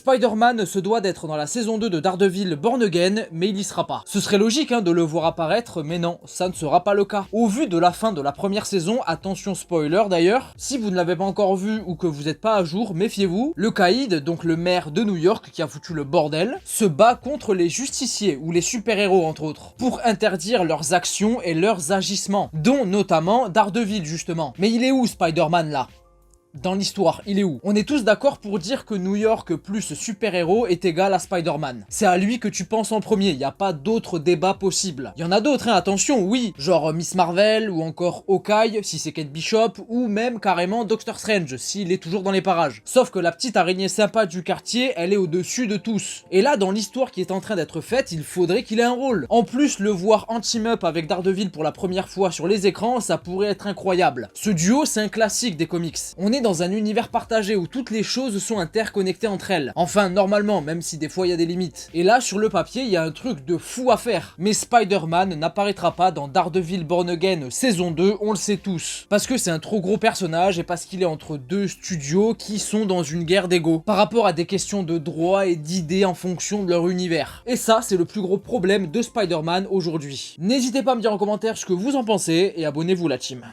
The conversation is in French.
Spider-Man se doit d'être dans la saison 2 de Daredevil Born Again, mais il y sera pas. Ce serait logique de le voir apparaître, mais non, ça ne sera pas le cas. Au vu de la fin de la première saison, attention spoiler d'ailleurs, si vous ne l'avez pas encore vu ou que vous n'êtes pas à jour, méfiez-vous, le Caïd, donc le maire de New York qui a foutu le bordel, se bat contre les justiciers ou les super-héros entre autres, pour interdire leurs actions et leurs agissements, dont notamment Daredevil justement. Mais il est où Spider-Man là ? Dans l'histoire, il est où? On est tous d'accord pour dire que New York plus super-héros est égal à Spider-Man. C'est à lui que tu penses en premier, y a pas d'autre débat possible. Y en a d'autres, attention, oui, genre Miss Marvel, ou encore Hawkeye, si c'est Kate Bishop, ou même carrément Doctor Strange, s'il est toujours dans les parages. Sauf que la petite araignée sympa du quartier, elle est au-dessus de tous. Et là, dans l'histoire qui est en train d'être faite, il faudrait qu'il ait un rôle. En plus, le voir en team-up avec Daredevil pour la première fois sur les écrans, ça pourrait être incroyable. Ce duo, c'est un classique des comics. On est dans un univers partagé où toutes les choses sont interconnectées entre elles. Enfin, normalement, même si des fois il y a des limites. Et là, sur le papier, il y a un truc de fou à faire. Mais Spider-Man n'apparaîtra pas dans Daredevil Born Again saison 2, on le sait tous. Parce que c'est un trop gros personnage et parce qu'il est entre deux studios qui sont dans une guerre d'ego. Par rapport à des questions de droit et d'idées en fonction de leur univers. Et ça, c'est le plus gros problème de Spider-Man aujourd'hui. N'hésitez pas à me dire en commentaire ce que vous en pensez et abonnez-vous la team.